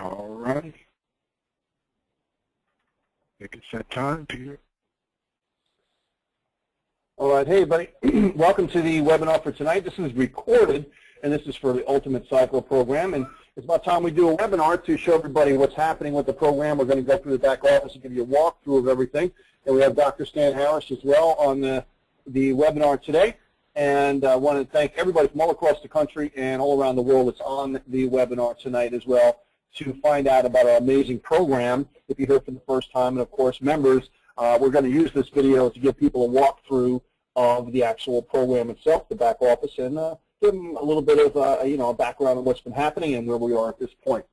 All righty. I think it's that time, Peter. All right, hey, everybody. Welcome to the webinar for tonight. This is recorded, and this is for the Ultimate Cycler program. And it's about time we do a webinar to show everybody what's happening with the program. We're going to go through the back office and give you a walkthrough of everything. And we have Dr. Stan Harris as well on the webinar today. And I want to thank everybody from all across the country and all around the world that's on the webinar tonight as well to find out about our amazing program. If you're here for the first time, and of course, members, we're going to use this video to give people a walkthrough of the actual program itself, the back office, and give them a little bit of a background on what's been happening and where we are at this point.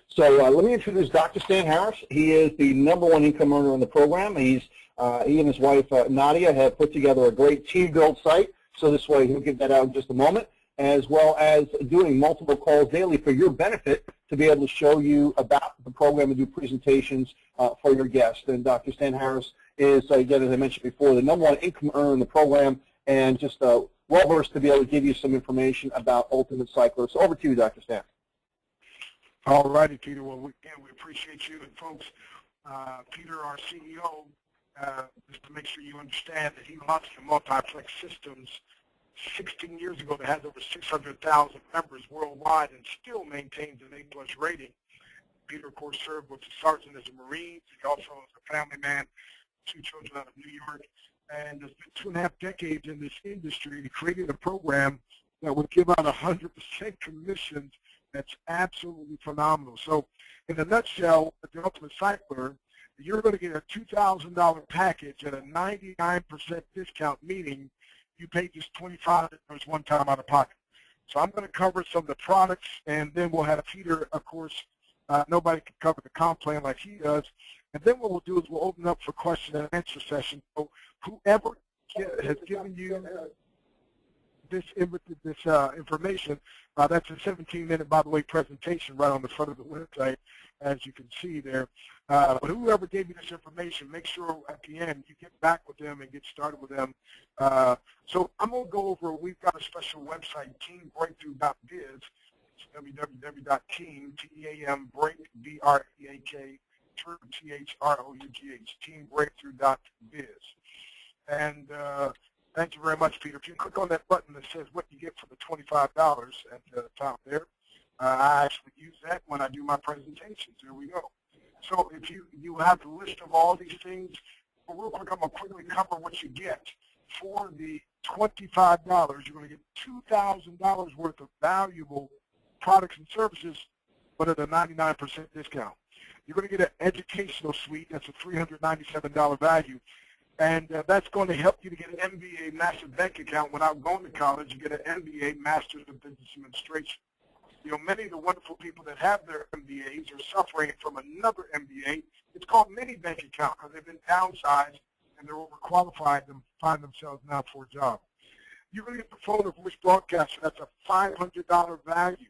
So let me introduce Dr. Stan Harris. He is the #1 income earner in the program. He and his wife Nadia have put together a great team build site. So this way he'll give that out in just a moment, as well as doing multiple calls daily for your benefit to be able to show you about the program and do presentations for your guests. And Dr. Stan Harris is, again, as I mentioned before, the #1 income earner in the program, and just well-versed to be able to give you some information about Ultimate Cycler. So over to you, Dr. Stan. All righty, Peter. Well, again, we appreciate you. And folks, Peter, our CEO, just to make sure you understand that he launched the Multiplex Systems 16 years ago that has over 600,000 members worldwide and still maintains an A+ rating. Peter, of course, served with the sergeant as a Marine. He also is a family man, 2 children out of New York, and has been 2.5 decades in this industry, creating a program that would give out 100% commissions. That's absolutely phenomenal. So in a nutshell, at the Ultimate Cycler, you're going to get a $2,000 package at a 99% discount, meaning you pay just $25 one time out of pocket. So I'm going to cover some of the products, and then we'll have Peter, of course. Nobody can cover the comp plan like he does. And then what we'll do is we'll open up for question and answer session. So whoever has given you this information, that's a 17-minute, by the way, presentation right on the front of the website, as you can see there. But whoever gave you this information, make sure at the end you get back with them and get started with them. So I'm going to go over, we've got a special website, teambreakthrough.biz. It's www.team, T-E-A-M, B-R-E-A-K, T-H-R-O-U-G-H, teambreakthrough.biz. And thank you very much, Peter. If you click on that button that says what you get for the $25 at the top there, I actually use that when I do my presentations. There we go. So if you have the list of all these things, but real quick, I'm going to quickly cover what you get. For the $25, you're going to get $2,000 worth of valuable products and services, but at a 99% discount. You're going to get an educational suite. That's a $397 value. And that's going to help you to get an MBA massive bank account without going to college. You get an MBA, Master's of Business Administration. You know, many of the wonderful people that have their MBAs are suffering from another MBA. It's called mini bank account because they've been downsized and they're overqualified and find themselves now for a job. You're going to get the phone or voice broadcaster. That's a $500 value.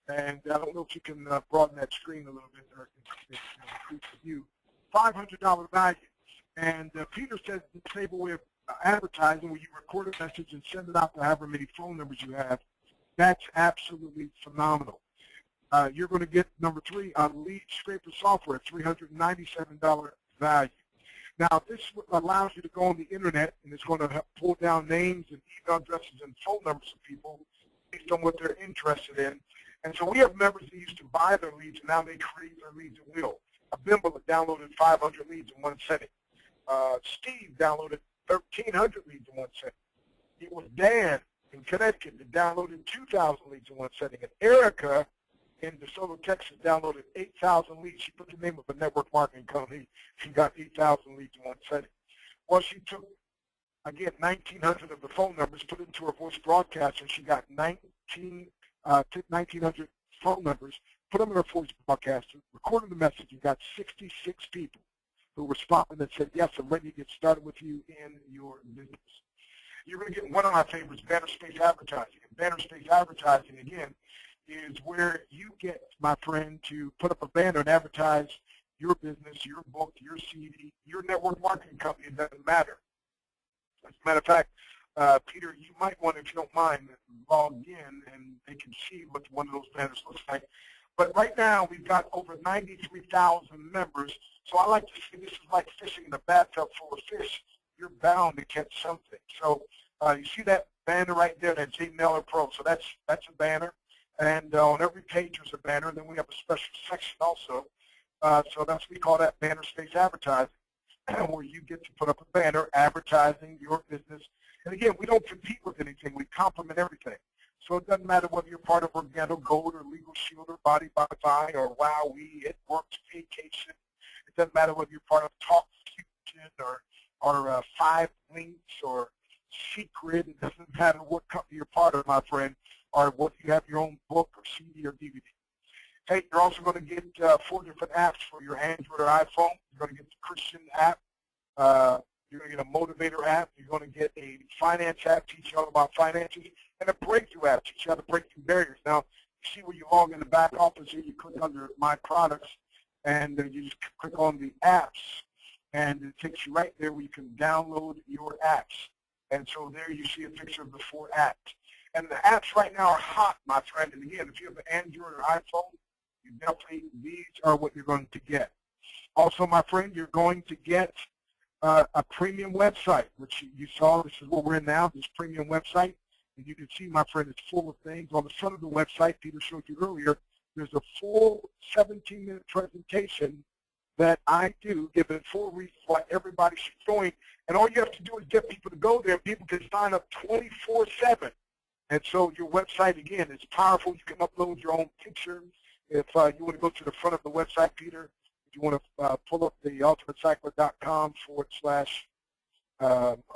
And I don't know if you can broaden that screen a little bit or increase the view. $500 value. And Peter says the stable way of advertising where you record a message and send it out to however many phone numbers you have. That's absolutely phenomenal. You're going to get, number 3, on lead scraper software, $397 value. Now, this allows you to go on the internet, and it's going to help pull down names and email addresses and phone numbers of people based on what they're interested in. And so we have members that used to buy their leads, and now they create their leads at will. Abimelech downloaded 500 leads in one setting. Steve downloaded 1,300 leads in one setting. It was Dan in Connecticut that downloaded 2,000 leads in one setting. And Erica in DeSoto, Texas downloaded 8,000 leads. She put the name of a network marketing company. She got 8,000 leads in one setting. Well, she took, again, 1,900 of the phone numbers, put it into her voice broadcaster, and she got 1,900 phone numbers, put them in her voice broadcaster, recorded the message, and got 66 people who responded and said, yes, I'm ready to get started with you in your business. You're going to get one of my favorites, Banner Space Advertising. And Banner Space Advertising, again, is where you get, my friend, to put up a banner and advertise your business, your book, your CD, your network marketing company. It doesn't matter. As a matter of fact, Peter, you might want, if you don't mind, log in and they can see what one of those banners looks like. But right now, we've got over 93,000 members. So I like to say this is like fishing in a bathtub full of fish. You're bound to catch something. So you see that banner right there, that J Mailer Pro. So that's a banner. And on every page there's a banner. And then we have a special section also. So we call that banner space advertising, where you get to put up a banner advertising your business. And again, we don't compete with anything. We complement everything. So it doesn't matter whether you're part of Organo Gold or Legal Shield or Body by Fine or WowWee, It Works, Vacation. It doesn't matter whether you're part of Talk Fusion or 5 Links or Secret. It doesn't matter what company you're part of, my friend, or what you have your own book or CD or DVD. Hey, you're also going to get 4 different apps for your Android or iPhone. You're going to get the Christian app. You're going to get a motivator app. You're going to get a finance app, teach you all about finances, and a breakthrough app, teach you how to break through barriers. Now, you see where you log in the back office here, you click under My Products, and you just click on the apps, and it takes you right there where you can download your apps. And so there you see a picture of the 4 apps. And the apps right now are hot, my friend. And again, if you have an Android or iPhone, you definitely, these are what you're going to get. Also, my friend, you're going to get a premium website, which you saw. This is what we're in now, this premium website. And you can see, my friend, it's full of things. On the front of the website, Peter showed you earlier, there's a full 17-minute presentation that I do, giving 4 reasons why everybody should join. And all you have to do is get people to go there. People can sign up 24/7. And so your website, again, is powerful. You can upload your own picture. If you want to go to the front of the website, Peter, if you want to pull up the ultimatecycler.com /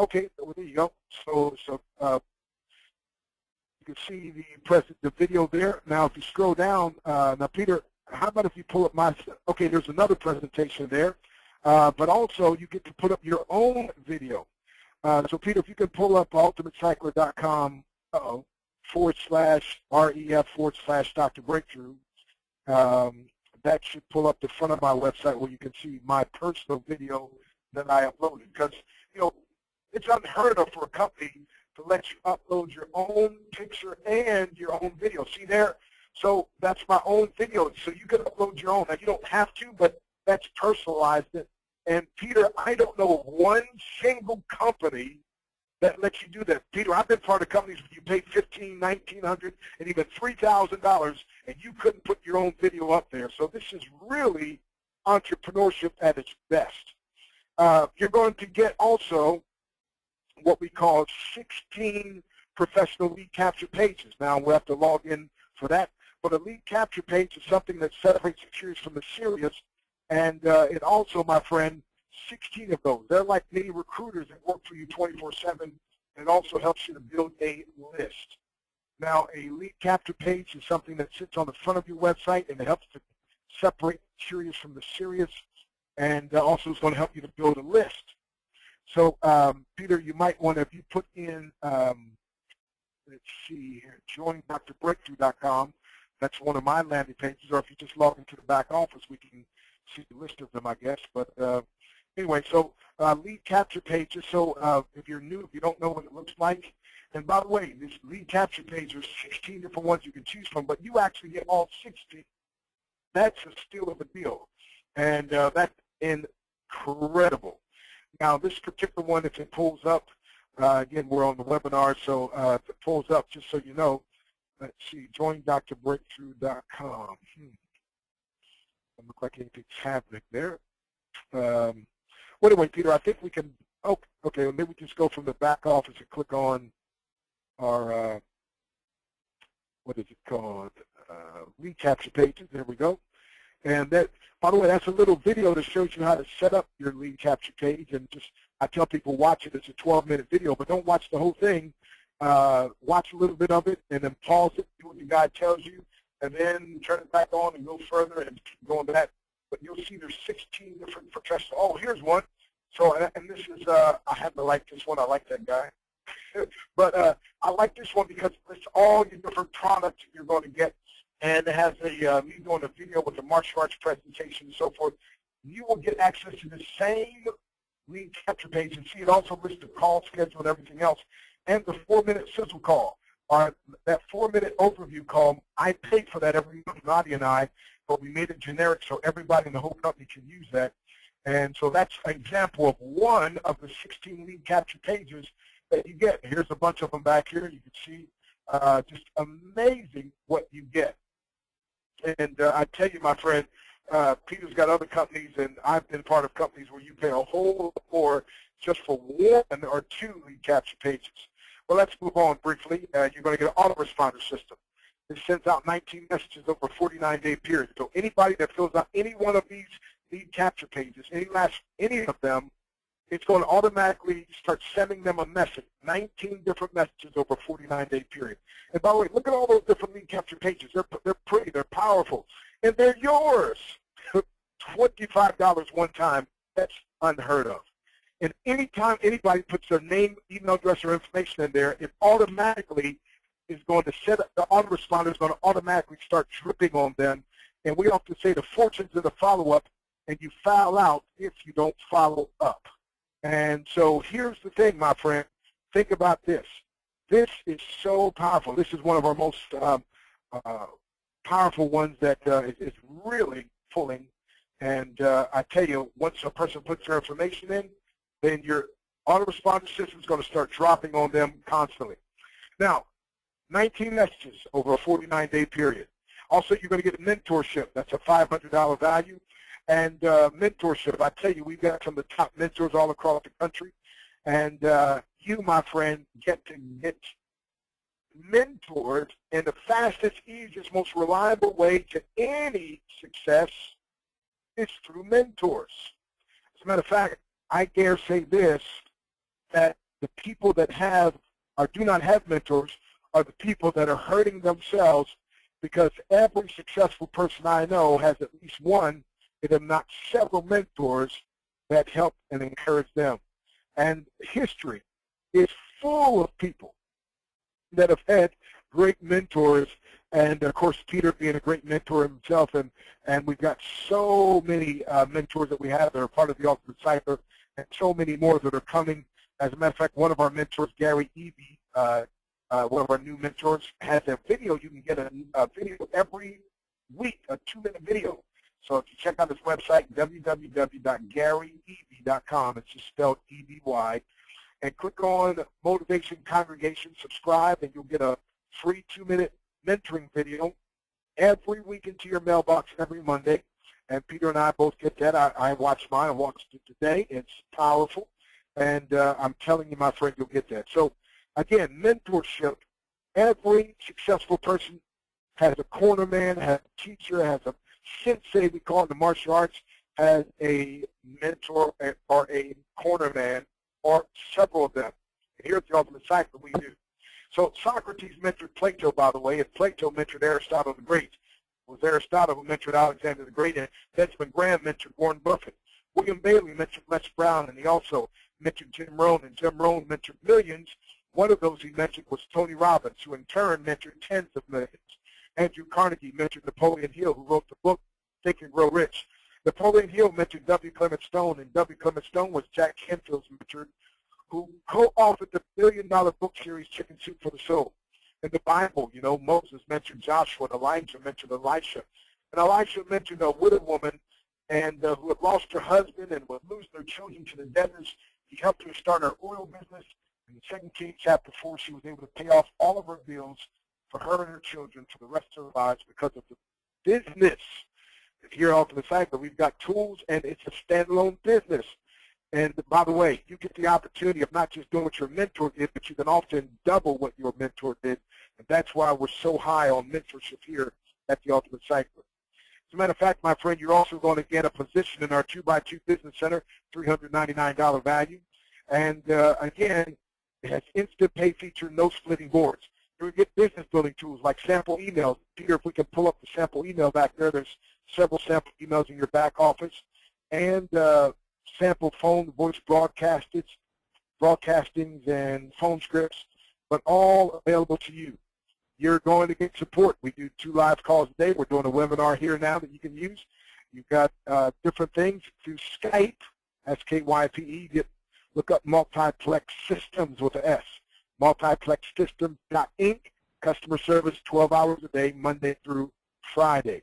okay, well, there you go. So you can see the video there. Now, if you scroll down, now, Peter, how about if you pull up okay, there's another presentation there, but also you get to put up your own video. So, Peter, if you can pull up ultimatecycler.com /ref/ Dr. Breakthrough, that should pull up the front of my website where you can see my personal video that I uploaded. Because, you know, it's unheard of for a company to let you upload your own picture and your own video. See there? So that's my own video. So you can upload your own. Now, you don't have to, but that's personalized it. And, Peter, I don't know of one single company that lets you do that. Peter, I've been part of companies where you paid $1,500, $1,900, and even $3,000, and you couldn't put your own video up there. So this is really entrepreneurship at its best. You're going to get also what we call 16 professional lead capture pages. Now, we'll have to log in for that. But a lead capture page is something that separates the curious from the serious. And it also, my friend, 16 of those. They're like mini recruiters that work for you 24/7. And it also helps you to build a list. Now, a lead capture page is something that sits on the front of your website, and it helps to separate the curious from the serious, and also is going to help you to build a list. So, Peter, you might want to, if you put in, let's see here, joindrbreakthrough.com, that's one of my landing pages, or if you just log into the back office, we can see the list of them, I guess. But anyway, so lead capture pages. So if you're new, if you don't know what it looks like, and by the way, this lead capture page, there's 16 different ones you can choose from, but you actually get all 60. That's a steal of a deal, and that's incredible. Now, this particular one, if it pulls up, again, we're on the webinar, so if it pulls up, just so you know, let's see, joindrbreakthrough.com. Doesn't look like anything's happening there. Well, anyway, Peter, I think we can, okay, maybe we just go from the back office and click on our, what is it called, lead capture pages. There we go. And that, by the way, that's a little video that shows you how to set up your lead capture page. And just, I tell people, watch it. It's a 12-minute video, but don't watch the whole thing. Watch a little bit of it, and then pause it, do what the guy tells you, and then turn it back on and go further and keep going to that. But you'll see there's 16 different professional. Oh, here's one. So, and this is, I happen to like this one. I like that guy. But I like this one because it's all your different products that you're going to get. And it has me doing a video with the martial arts presentation and so forth. You will get access to the same lead capture page, and see it also lists the call schedule and everything else, and the 4-minute sizzle call. are that 4-minute overview call. I paid for that every month, Nadia and I, but we made it generic so everybody in the whole company can use that. And so that's an example of one of the 16 lead capture pages that you get. Here's a bunch of them back here. You can see just amazing what you get. And I tell you, my friend, Peter's got other companies, and I've been part of companies where you pay a whole lot more just for 1 or 2 lead capture pages. Well, let's move on briefly. You're going to get an autoresponder system. It sends out 19 messages over a 49-day period. So anybody that fills out any one of these lead capture pages, any of them, it's going to automatically start sending them a message, 19 different messages over a 49-day period. And by the way, look at all those different lead capture pages. They're pretty, they're powerful, and they're yours. $25 one time, that's unheard of. And anytime anybody puts their name, email address, or information in there, it automatically is going to set up, the autoresponder is going to automatically start dripping on them. And we often say the fortune's in the follow-up, and you foul out if you don't follow up. And so here's the thing, my friend. Think about this. This is so powerful. This is one of our most powerful ones that is really pulling. And I tell you, once a person puts their information in, then your autoresponder system is going to start dropping on them constantly. Now, 19 messages over a 49-day period. Also, you're going to get a mentorship. That's a $500 value. And mentorship, I tell you, we've got some of the top mentors all across the country. And you, my friend, get to get mentored in the fastest, easiest, most reliable way to any success is through mentors. As a matter of fact, I dare say this, that the people that have or do not have mentors are the people that are hurting themselves, because every successful person I know has at least one, if not several, mentors that help and encourage them. And history is full of people that have had great mentors, and of course Peter being a great mentor himself, and we've got so many mentors that we have that are part of the Ultimate Cycler, and so many more that are coming. As a matter of fact, one of our mentors, Gary Eby, one of our new mentors, has a video. You can get a video every week, a 2-minute video. So if you check out his website, www.garyeby.com, it's just spelled E-B-Y, and click on Motivation Congregation, subscribe, and you'll get a free 2-minute mentoring video every week into your mailbox every Monday. And Peter and I both get that. I watched mine. I watched it today. It's powerful. And I'm telling you, my friend, you'll get that. So, again, mentorship. Every successful person has a corner man, has a teacher, has a sensei, we call it in the martial arts, has a mentor or a corner man, or several of them. And here at the Ultimate Cycler, we do. So Socrates mentored Plato, by the way, and Plato mentored Aristotle the Great. It was Aristotle who mentored Alexander the Great, and Benjamin Graham mentored Warren Buffett. William Bailey mentored Les Brown, and he also mentored Jim Rohn, and Jim Rohn mentored millions. One of those he mentored was Tony Robbins, who in turn mentored tens of millions. Andrew Carnegie mentored Napoleon Hill, who wrote the book Think and Grow Rich. Napoleon Hill mentored W. Clement Stone, and W. Clement Stone was Jack Canfield's mentor, who co-authored the billion-dollar book series Chicken Soup for the Soul. In the Bible, you know, Moses mentored Joshua, and Elijah mentored Elisha. And Elisha mentored a widow woman and who had lost her husband and would lose their children to the deserts. He helped her start her oil business. In 2 Kings chapter 4, she was able to pay off all of her bills for her and her children for the rest of their lives because of the business. Here at Ultimate Cycler, we've got tools, and it's a standalone business. And by the way, you get the opportunity of not just doing what your mentor did, but you can often double what your mentor did. And that's why we're so high on mentorship here at the Ultimate Cycler. As a matter of fact, my friend, you're also going to get a position in our 2x2 Business Center, $399 value. And again, it has instant pay feature, no splitting boards. You get business building tools like sample emails. Peter, if we can pull up the sample email back there, there's several sample emails in your back office. And sample phone, voice broadcastings, and phone scripts, but all available to you. You're going to get support. We do 2 live calls a day. We're doing a webinar here now that you can use. You've got different things through Skype, S-K-Y-P-E. Look up Multiplex Systems with an S, multiplexsystems.inc. customer service 12 hours a day, Monday through Friday.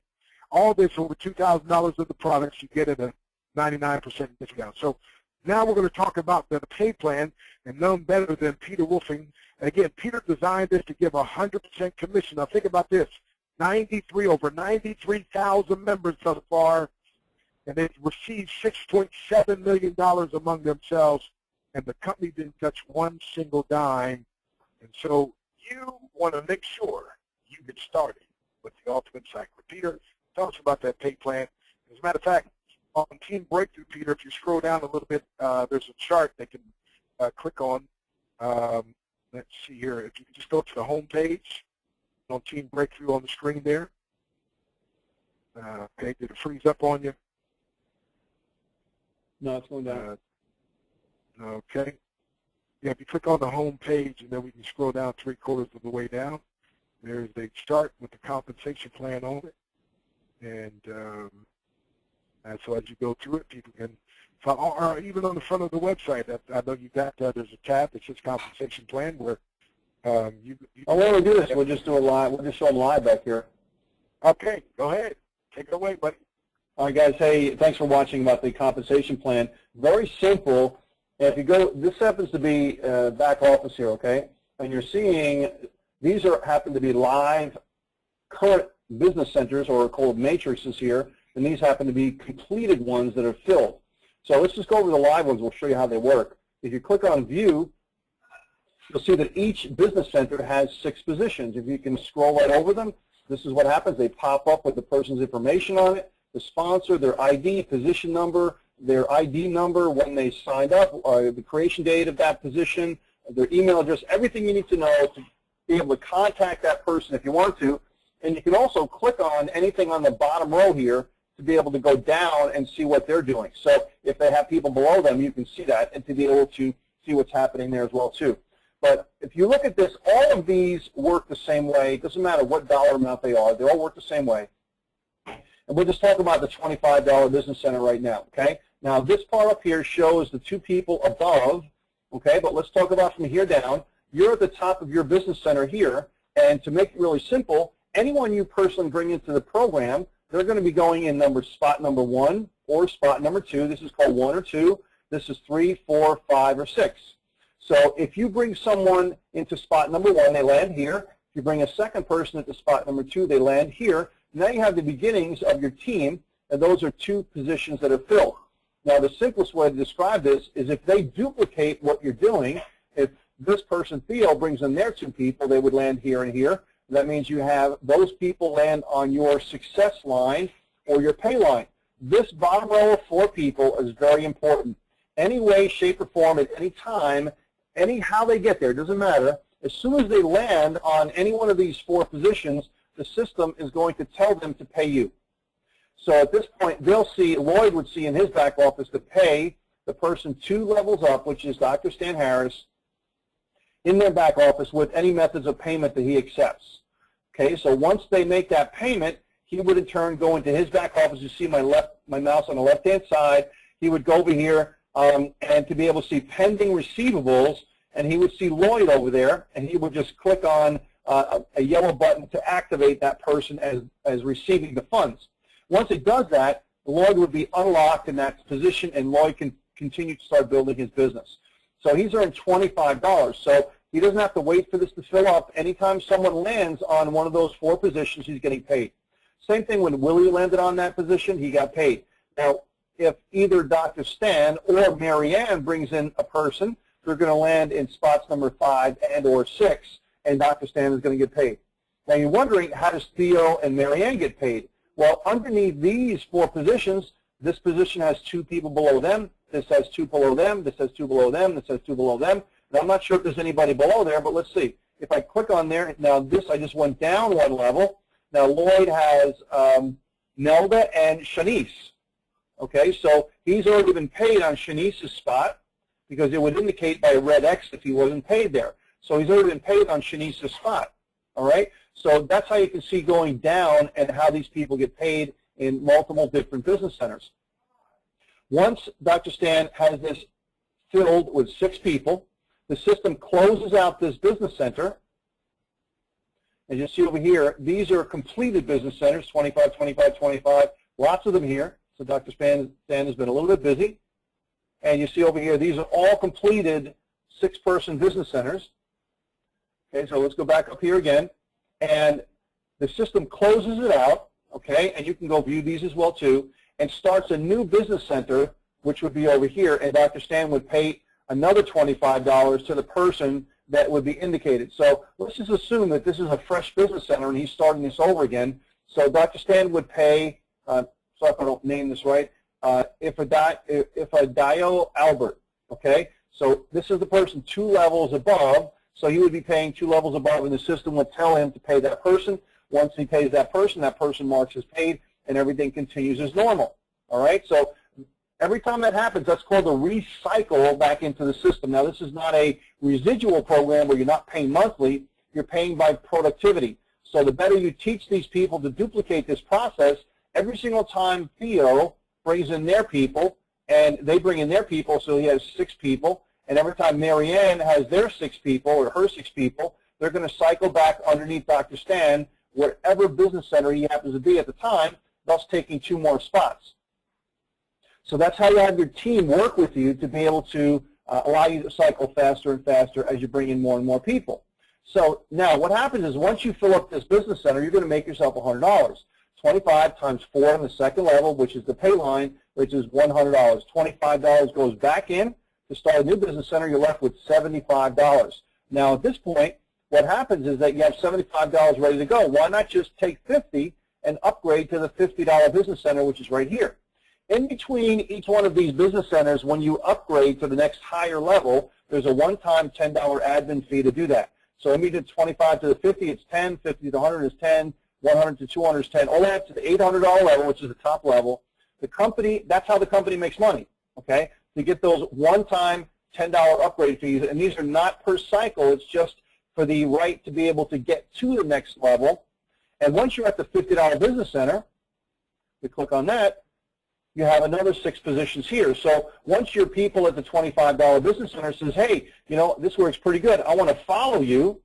All this over $2,000 of the products you get at a 99% discount. So now we're going to talk about the pay plan, and none better than Peter Wolfing. And again, Peter designed this to give 100% commission. Now think about this, over 93,000 members thus far, and they've received $6.7 million among themselves, and the company didn't touch one single dime. And so you want to make sure you get started with the Ultimate Cycler. Peter, tell us about that pay plan. As a matter of fact, on Team Breakthrough, Peter, if you scroll down a little bit, there's a chart they can click on. Let's see here. If you can just go to the home page on Team Breakthrough on the screen there. Okay, did it freeze up on you? No, it's going down. Okay. Yeah, if you click on the home page, and then we can scroll down 3/4 of the way down, there's the chart with the compensation plan on it. And so as you go through it, people can follow, or even on the front of the website, I know you got, there's a tab that says compensation plan where you Oh, why don't we do this? We'll just do a live. We'll just show them live back here. Okay, go ahead. Take it away, buddy. All right, guys. Hey, thanks for watching about the compensation plan. Very simple. If you go, this happens to be back office here, okay? And you're seeing these happen to be live current business centers, or called matrices here, and these happen to be completed ones that are filled. So let's just go over the live ones. We'll show you how they work. If you click on View, you'll see that each business center has 6 positions. If you can scroll right over them, this is what happens. They pop up with the person's information on it, the sponsor, their ID, position number, their ID number, when they signed up, the creation date of that position, their email address, everything you need to know to be able to contact that person if you want to. And you can also click on anything on the bottom row here to be able to go down and see what they're doing. So if they have people below them, you can see that, and to be able to see what's happening there as well too. But if you look at this, all of these work the same way. It doesn't matter what dollar amount they are. They all work the same way. And we'll just talk about the $25 business center right now, okay? Now, this part up here shows the 2 people above, okay? But let's talk about from here down. You're at the top of your business center here, and to make it really simple, anyone you personally bring into the program, they're going to be going in spot number 1 or spot number 2. This is called 1 or 2. This is 3, 4, 5, or 6. So if you bring someone into spot number 1, they land here. If you bring a second person into spot number 2, they land here. Now you have the beginnings of your team, and those are 2 positions that are filled. Now the simplest way to describe this is if they duplicate what you're doing, if this person, Theo, brings in their 2 people, they would land here and here. That means you have those people land on your success line or your pay line. This bottom row of 4 people is very important. Any way, shape, or form at any time, how they get there, doesn't matter. As soon as they land on any one of these 4 positions, the system is going to tell them to pay you. So at this point, Lloyd would see in his back office to pay the person 2 levels up, which is Dr. Stan Harris, in their back office with any methods of payment that he accepts. Okay, so once they make that payment, he would in turn go into his back office. You see my mouse on the left-hand side. He would go over here and to be able to see pending receivables, and he would see Lloyd over there, and he would just click on a yellow button to activate that person as receiving the funds. Once it does that, Lloyd would be unlocked in that position, and Lloyd can continue to start building his business. So he's earned $25. So he doesn't have to wait for this to fill up. Anytime someone lands on one of those 4 positions, he's getting paid. Same thing when Willie landed on that position, he got paid. Now, if either Dr. Stan or Marianne brings in a person, they're going to land in spots number 5 and or 6, and Dr. Stan is going to get paid. Now, you're wondering, how does Theo and Marianne get paid? Well, underneath these 4 positions, this position has 2 people below them, this has 2 below them, this has 2 below them, this has 2 below them. Now, I'm not sure if there's anybody below there, but let's see. If I click on there, now this, I just went down 1 level. Now, Lloyd has Nelda and Shanice. Okay, so he's already been paid on Shanice's spot because it would indicate by a red X if he wasn't paid there. So he's already been paid on Shanice's spot. All right, so that's how you can see going down and how these people get paid in multiple different business centers. Once Dr. Stan has this filled with 6 people, the system closes out this business center, As you see over here, these are completed business centers, 25, 25, 25, lots of them here. So Dr. Stan has been a little bit busy. And you see over here, these are all completed 6-person business centers. Okay, so let's go back up here again. And the system closes it out, okay, and you can go view these as well too, and starts a new business center, which would be over here, and Dr. Stan would pay another $25 to the person that would be indicated. So let's just assume that this is a fresh business center and he's starting this over again. So Dr. Stan would pay, so if I don't name this right, if a Dio Albert, okay? So this is the person 2 levels above, so he would be paying 2 levels above, and the system would tell him to pay that person. Once he pays that person marks as paid, and everything continues as normal, all right? So every time that happens, that's called a recycle back into the system. Now, this is not a residual program where you're not paying monthly, you're paying by productivity. So the better you teach these people to duplicate this process, every single time Theo brings in their people, and they bring in their people, so he has 6 people, and every time Marianne has their 6 people, or her 6 people, they're going to cycle back underneath Dr. Stan, whatever business center he happens to be at the time, thus taking 2 more spots. So that's how you have your team work with you to be able to allow you to cycle faster and faster as you bring in more and more people. So now what happens is once you fill up this business center, you're going to make yourself $100. 25 times 4 on the second level, which is the pay line, which is $100. $25 goes back in to start a new business center. You're left with $75. Now at this point, what happens is that you have $75 ready to go. Why not just take $50 and upgrade to the $50 business center, which is right here? In between each one of these business centers, when you upgrade to the next higher level, there's a one-time $10 admin fee to do that. So when we did 25 to the 50, it's 10, 50 to 100 is 10, 100 to 200 is 10, all the way up to the $800 level, which is the top level. The company, that's how the company makes money, okay? To get those one-time $10 upgrade fees, and these are not per cycle, it's just for the right to be able to get to the next level. And once you're at the $50 business center, we click on that, you have another 6 positions here. So once your people at the $25 business center says, hey, you know, this works pretty good, I want to follow you,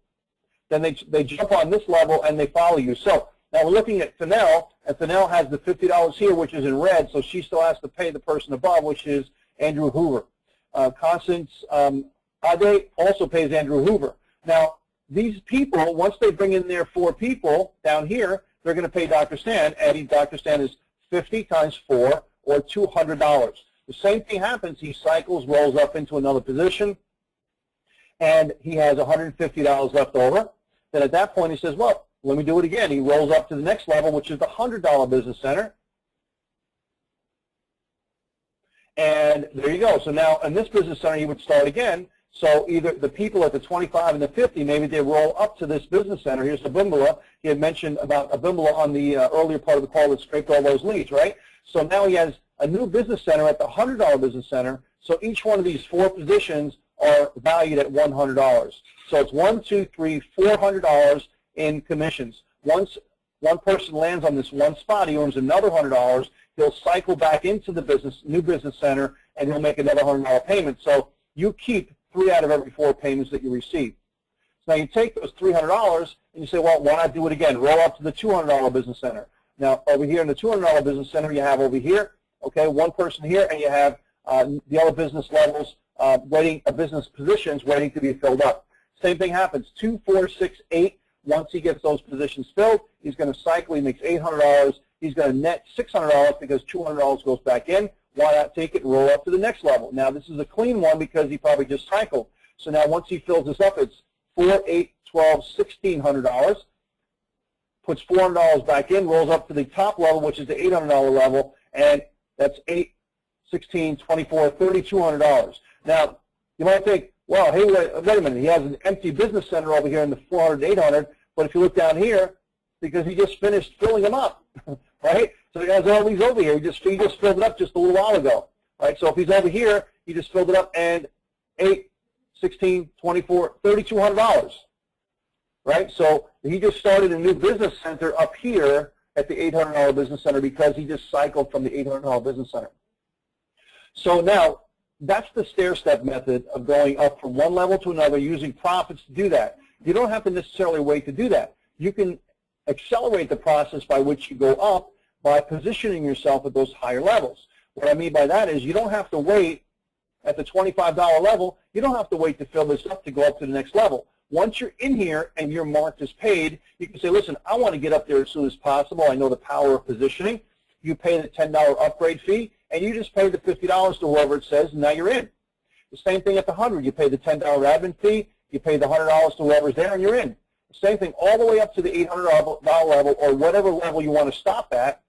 then they jump on this level and they follow you. So now we're looking at Fennell, and Fennell has the $50 here, which is in red, so she still has to pay the person above, which is Andrew Hoover. Constance Ade also pays Andrew Hoover. Now, these people, once they bring in their 4 people down here, they're going to pay Dr. Stan, and Dr. Stan is 50 times 4, or $200. The same thing happens. He cycles, rolls up into another position, and he has $150 left over. Then at that point, he says, well, let me do it again. He rolls up to the next level, which is the $100 business center. And there you go. So now in this business center, he would start again. So either the people at the 25 and the 50, maybe they roll up to this business center. Here's Abimbola. He had mentioned about Abimbola on the earlier part of the call that scraped all those leads, right? So now he has a new business center at the $100 business center. So each one of these 4 positions are valued at $100. So it's $400 in commissions. Once one person lands on this one spot, he earns another $100. He'll cycle back into the new business center, and he'll make another $100 payment. So you keep 3 out of every 4 payments that you receive. So now you take those $300 and you say, well, why not do it again? Roll up to the $200 business center. Now, over here in the $200 business center, you have over here, okay, 1 person here, and you have the other business levels business positions waiting to be filled up. Same thing happens, 2, 4, 6, 8. Once he gets those positions filled, he's going to cycle. He makes $800. He's going to net $600 because $200 goes back in. Why not take it and roll up to the next level? Now, this is a clean one because he probably just cycled. So now once he fills this up, it's $4, 8, 12, $1,600. Puts $400 back in, rolls up to the top level, which is the $800 level, and that's 8, 16, 24, $3,200. Now, you might think, well, hey, wait a minute, he has an empty business center over here in the 400, 800, but if you look down here, because he just finished filling them up, right? So he has all these over here. He just filled it up just a little while ago, right? So if he's over here, he just filled it up, and 8, 16, 24, $3,200. Right? So he just started a new business center up here at the $800 business center because he just cycled from the $800 business center. So now that's the stair-step method of going up from one level to another using profits to do that. You don't have to necessarily wait to do that. you can accelerate the process by which you go up by positioning yourself at those higher levels. What I mean by that is you don't have to wait at the $25 level. You don't have to wait to fill this up to go up to the next level. Once you're in here and you're marked as paid, you can say, listen, I want to get up there as soon as possible. I know the power of positioning. You pay the $10 upgrade fee, and you just pay the $50 to whoever it says, and now you're in. The same thing at the 100. You pay the $10 admin fee. You pay the $100 to whoever's there, and you're in. Same thing all the way up to the $800 level or whatever level you want to stop at,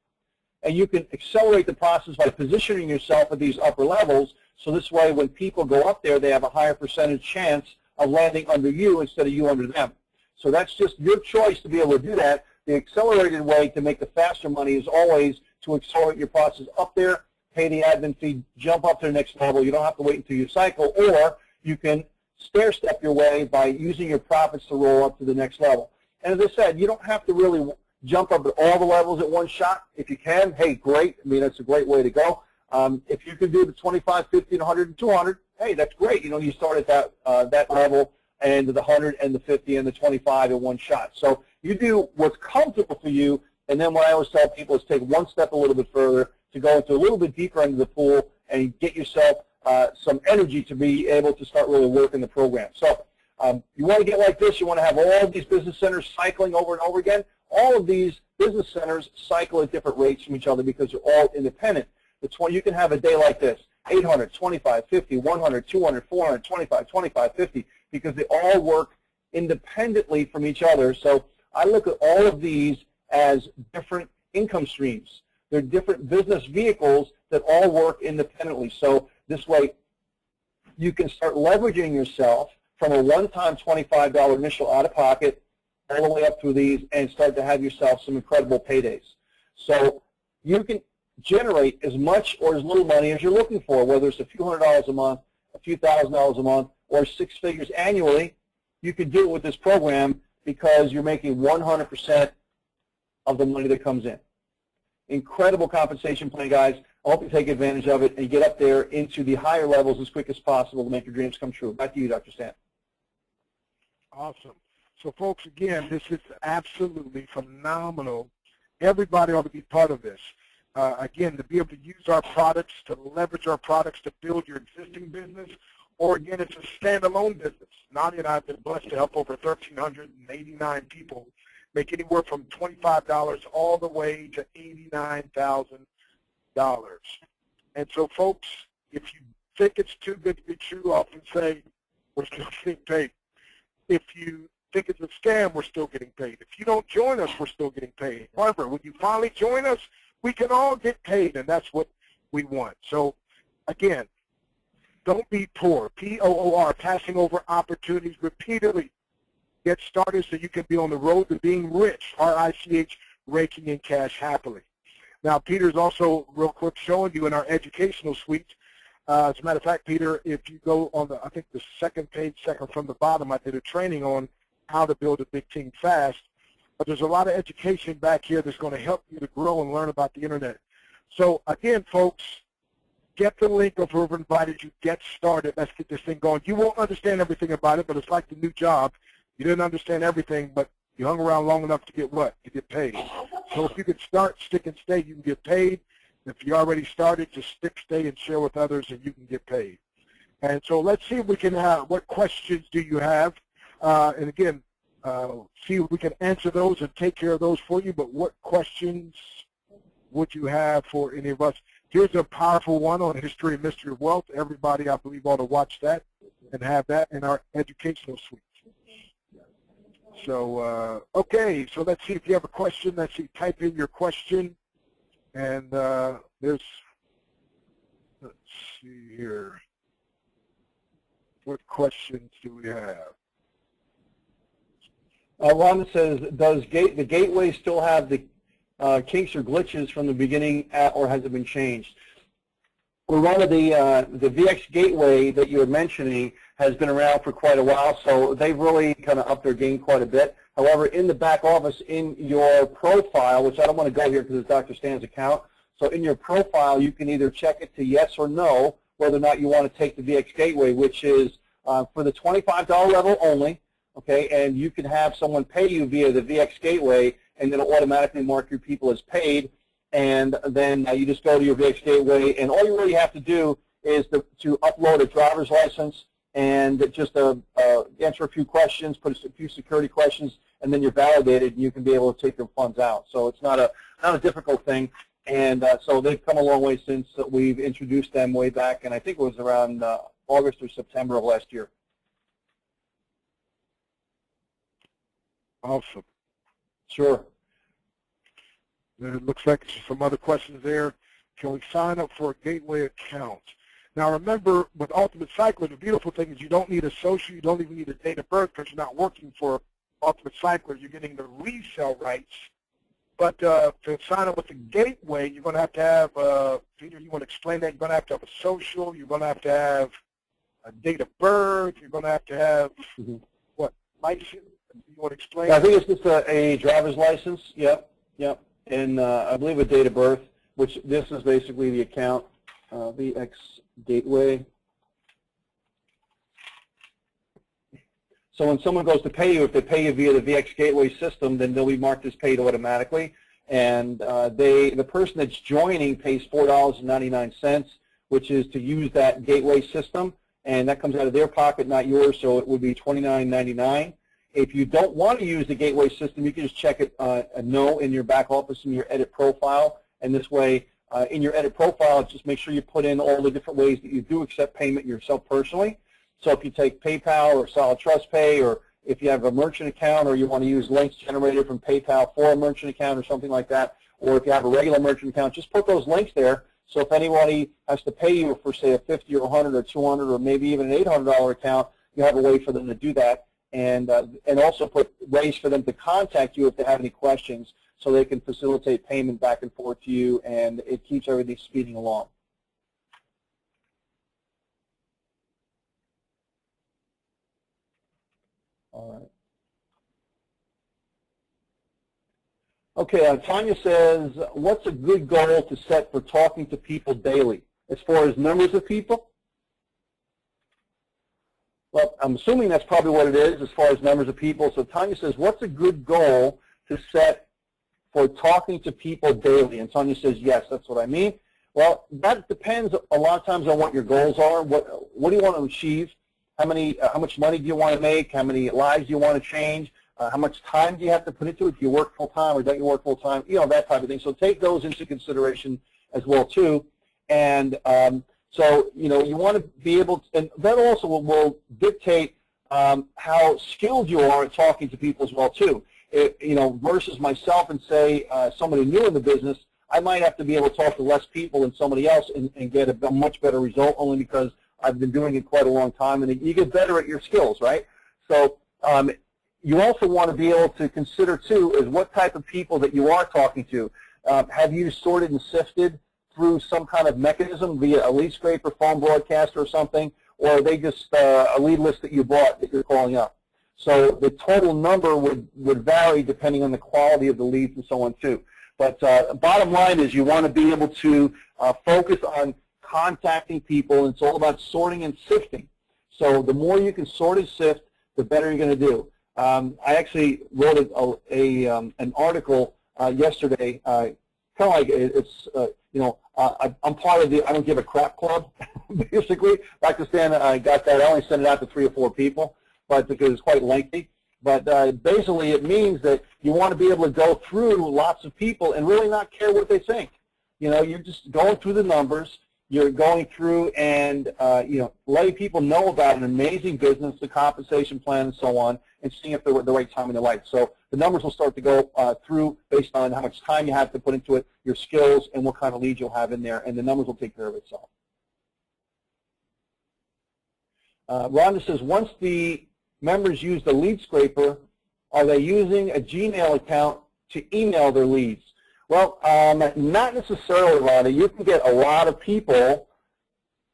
and you can accelerate the process by positioning yourself at these upper levels, so this way when people go up there, they have a higher percentage chance of landing under you instead of you under them. So that's just your choice to be able to do that. The accelerated way to make the faster money is always to accelerate your process up there, pay the admin fee, jump up to the next level. You don't have to wait until you cycle, or you can stair-step your way by using your profits to roll up to the next level. And as I said, you don't have to really jump up at all the levels at one shot. If you can, hey, great. I mean, that's a great way to go. If you can do the 25, 50, 100, and 200, hey, that's great. You know, you start at that level and the 100 and the 50 and the 25 in one shot. So you do what's comfortable for you, and then what I always tell people is take one step a little bit further to go into a little bit deeper into the pool and get yourself some energy to be able to start really working the program. So you want to get like this. You want to have all of these business centers cycling over and over again. All of these business centers cycle at different rates from each other because they're all independent. You can have a day like this, 800, 25, 50, 100, 200, 400, 25, 25, 50, because they all work independently from each other. So I look at all of these as different income streams. They're different business vehicles that all work independently. So this way you can start leveraging yourself from a one-time $25 initial out-of-pocket all the way up through these and start to have yourself some incredible paydays. So you can generate as much or as little money as you're looking for, whether it's a few $100s a month, a few $1,000s a month, or 6 figures annually. You can do it with this program because you're making 100% of the money that comes in. Incredible compensation plan, guys. I hope you take advantage of it and get up there into the higher levels as quick as possible to make your dreams come true. Back to you, Dr. Stan. Awesome. So, folks, again, this is absolutely phenomenal. Everybody ought to be part of this. Again, to be able to use our products, to leverage our products to build your existing business, or, again, it's a standalone business. Nadia and I have been blessed to help over 1,389 people make anywhere from $25 all the way to $89,000. And so, folks, if you think it's too good to be true, often say we're still getting paid. If you think it's a scam, we're still getting paid. If you don't join us, we're still getting paid. However, when you finally join us, we can all get paid, and that's what we want. So, again, don't be poor, P-O-O-R, passing over opportunities repeatedly. Get started so you can be on the road to being rich, R-I-C-H, raking in cash happily. Now, Peter's also, real quick, showing you in our educational suite. As a matter of fact, Peter, if you go on the, I think the second page, second from the bottom, I did a training on how to build a big team fast. But there's a lot of education back here that's going to help you to grow and learn about the Internet. So, again, folks, get the link of whoever invited you. Get started. Let's get this thing going. You won't understand everything about it, but it's like the new job. You didn't understand everything, but you hung around long enough to get what? To get paid. So if you can start, stick, and stay, you can get paid. If you already started, just stick, stay, and share with others, and you can get paid. And so let's see if we can what questions do you have? And again, see if we can answer those and take care of those for you. But what questions would you have for any of us? Here's a powerful one on history and mystery of wealth. Everybody, I believe, ought to watch that and have that in our educational suite. So, okay, so let's see if you have a question. Let's see, type in your question. And let's see here. What questions do we have? Rhonda says, does the gateway still have the kinks or glitches from the beginning, or has it been changed? Well, Rhonda, the VX gateway that you were mentioning has been around for quite a while, so they've really kind of upped their game quite a bit. However, in the back office, in your profile, which I don't want to go here because it's Dr. Stan's account, so in your profile, you can either check it to yes or no, whether or not you want to take the VX gateway, which is for the $25 level only. okay, and you can have someone pay you via the VX Gateway, and it'll automatically mark your people as paid, and then you just go to your VX Gateway, and all you really have to do is to upload a driver's license and just answer a few questions, put a few security questions, and then you're validated, and you can be able to take your funds out. So it's not a difficult thing, and so they've come a long way since we've introduced them way back, and I think it was around August or September of last year. Awesome. Sure. It looks like there's some other questions there. Can we sign up for a gateway account? Now remember, with Ultimate Cycler, the beautiful thing is you don't need a social, you don't even need a date of birth because you're not working for Ultimate Cycler. You're getting the resale rights. But to sign up with the gateway, you're going to have, Peter, you want to explain that? You're going to have a social, you're going to have a date of birth, you're going to have, what, license? You want to explain? I think it's just a driver's license, yep, and I believe a date of birth, which this is basically the account, VX Gateway. So when someone goes to pay you, if they pay you via the VX Gateway system, then they'll be marked as paid automatically. And the person that's joining pays $4.99, which is to use that gateway system, and that comes out of their pocket, not yours, so it would be $29.99. If you don't want to use the gateway system, you can just check it no in your back office in your edit profile, and this way in your edit profile, just make sure you put in all the different ways that you do accept payment yourself personally. So if you take PayPal or Solid Trust Pay, or if you have a merchant account, or you want to use links generated from PayPal for a merchant account or something like that, or if you have a regular merchant account, just put those links there. So if anybody has to pay you for, say, a $50 or $100 or $200 or maybe even an $800 account, you have a way for them to do that, and also put ways for them to contact you if they have any questions, so they can facilitate payment back and forth to you, and it keeps everything speeding along. All right. Okay, Tanya says, what's a good goal to set for talking to people daily, as far as numbers of people? Well, I'm assuming that's probably what it is, as far as numbers of people. So Tanya says, what's a good goal to set for talking to people daily? And Tanya says, yes, that's what I mean. Well, that depends a lot of times on what your goals are. What do you want to achieve? How much money do you want to make? How many lives do you want to change? How much time do you have to put into it? Do you work full-time or don't you work full-time? You know, that type of thing. So take those into consideration as well, too. And so, you know, you want to be able to, and that also will dictate how skilled you are at talking to people as well, too. You know, versus myself and, say, somebody new in the business, I might have to be able to talk to less people than somebody else and get a much better result, only because I've been doing it quite a long time, and you get better at your skills, right? So you also want to be able to consider, too, is what type of people that you are talking to. Have you sorted and sifted through some kind of mechanism via a lead scraper, phone broadcaster, or something, or are they just a lead list that you bought that you're calling up? So the total number would vary depending on the quality of the leads and so on, too. But bottom line is you want to be able to focus on contacting people, and it's all about sorting and sifting. So the more you can sort and sift, the better you're going to do. I actually wrote an article yesterday, kind of like it's, you know, I'm part of the I Don't Give a Crap Club, basically. Dr. Stan, I got that. I only sent it out to 3 or 4 people, but because it's quite lengthy. But basically it means that you want to be able to go through lots of people and really not care what they think. You know, you're just going through the numbers. You're going through and you know, letting people know about an amazing business, the compensation plan, and so on, and seeing if they're at the right time in their life. So the numbers will start to go through based on how much time you have to put into it, your skills, and what kind of leads you'll have in there, and the numbers will take care of itself. Rhonda says, once the members use the lead scraper, are they using a Gmail account to email their leads? Well, not necessarily, Rhonda. You can get a lot of people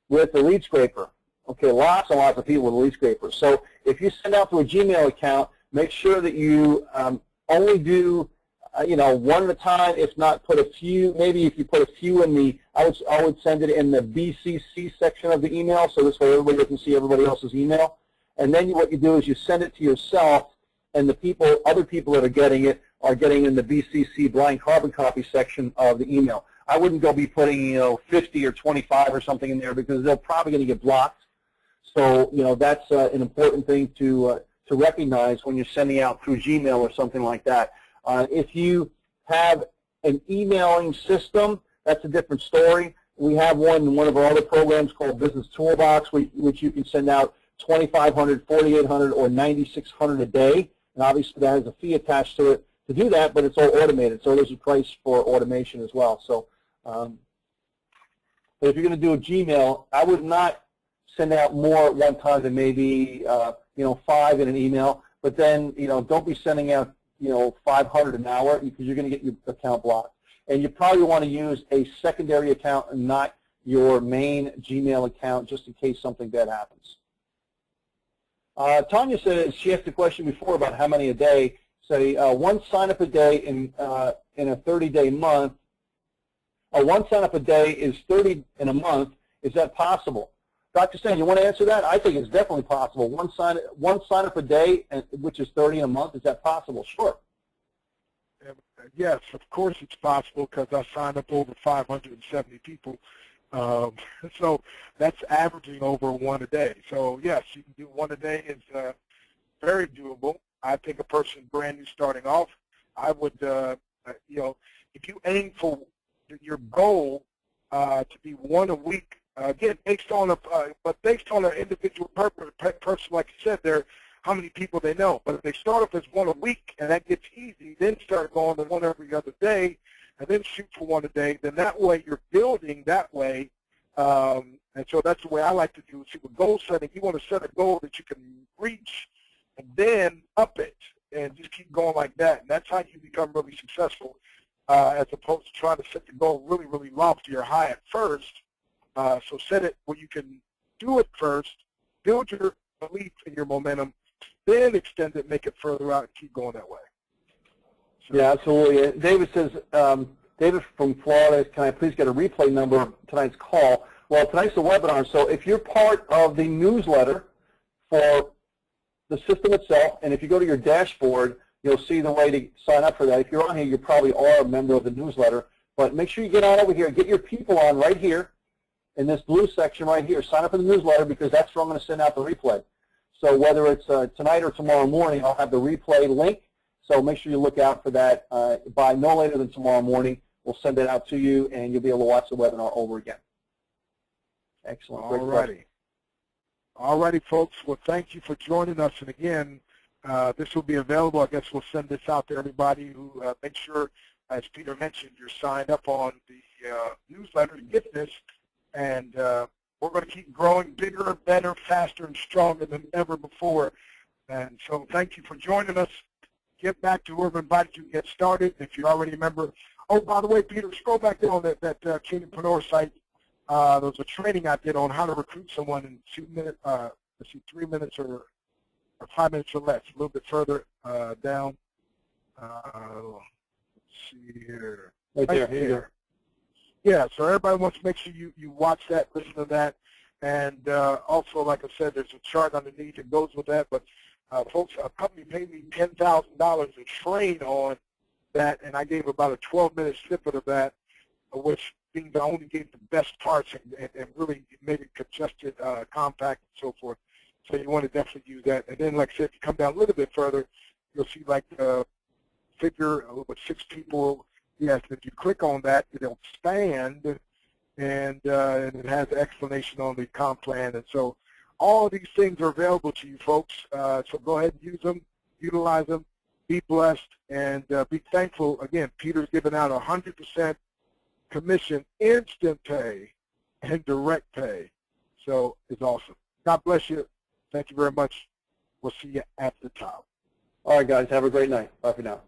with the lead scraper. Okay, lots and lots of people with a lead scraper. So if you send out to a Gmail account, make sure that you only do, you know, one at a time. If not, put a few. Maybe if you put a few in the, I would send it in the BCC section of the email, so this way everybody can see everybody else's email. and then what you do is you send it to yourself, and the other people that are getting it in the BCC blind carbon copy section of the email. I wouldn't go be putting 50 or 25 or something in there, because they're probably going to get blocked. So that's an important thing to recognize when you're sending out through Gmail or something like that. If you have an emailing system, that's a different story. We have one in one of our other programs called Business Toolbox, which you can send out 2,500, 4,800, or 9,600 a day. And obviously that has a fee attached to it to do that, but it's all automated. So there's a price for automation as well. So but if you're going to do a Gmail, I would not send out more at one time than maybe 5 in an email. But then don't be sending out 500 an hour, because you're going to get your account blocked. And you probably want to use a secondary account and not your main Gmail account, just in case something bad happens. Tanya said she asked a question before about how many a day. Say one sign up a day in a 30-day month. One sign up a day is 30 in a month. Is that possible? Dr. Stan, you want to answer that? I think it's definitely possible. One sign up a day, which is 30 in a month. Is that possible? Sure. Yes, of course it's possible, because I signed up over 570 people. So that's averaging over one a day. So yes, you can do one a day. Is very doable. I think a person brand new starting off, I would, if you aim for your goal to be one a week, again, based on an individual person, like you said, there, how many people they know. But if they start off as one a week, and that gets easy, then start going to one every other day, and then shoot for one a day, then that way you're building that way. And so that's the way I like to do it. See, with goal setting, you want to set a goal that you can reach, and then up it, and just keep going like that. And that's how you become really successful, as opposed to trying to set the goal really, really lofty or high at first. So set it where you can do it first, build your belief in your momentum, then extend it, make it further out, and keep going that way. So, yeah, absolutely. David says, David from Florida, can I please get a replay number of tonight's call? Well, tonight's the webinar, so if you're part of the newsletter for the system itself, and if you go to your dashboard, you'll see the way to sign up for that. If you're on here, you probably are a member of the newsletter, but make sure you get on over here, get your people on right here in this blue section right here. Sign up for the newsletter, because that's where I'm going to send out the replay. So whether it's tonight or tomorrow morning, I'll have the replay link. So make sure you look out for that by no later than tomorrow morning. We'll send it out to you, and you'll be able to watch the webinar over again. Excellent. All righty. All righty, folks. Well, thank you for joining us. And again, this will be available. I guess we'll send this out to everybody who make sure, as Peter mentioned, you're signed up on the newsletter to get this. And we're going to keep growing bigger, better, faster, and stronger than ever before. And so thank you for joining us. Get back to where we invited you to get started. If you're already a member. Oh, by the way, Peter, scroll back down on that Kingdompreneur site. There was a training I did on how to recruit someone in 2 minutes, 3 minutes or 5 minutes or less. A little bit further down. Let's see here. Right there. Here. Yeah, so everybody wants to make sure you watch that, listen to that. And also, like I said, there's a chart underneath that goes with that. But folks, a company paid me $10,000 to train on that, and I gave about a 12-minute snippet of that, which means I only gave the best parts and really made it congested, compact, and so forth. So you want to definitely use that. And then, like I said, if you come down a little bit further, you'll see like a figure with 6 people. Yes, if you click on that, it'll expand, and it has an explanation on the comp plan. And so all of these things are available to you folks. So go ahead and use them, utilize them, be blessed, and be thankful. Again, Peter's giving out 100% commission, instant pay, and direct pay. So it's awesome. God bless you. Thank you very much. We'll see you at the top. All right, guys. Have a great night. Bye for now.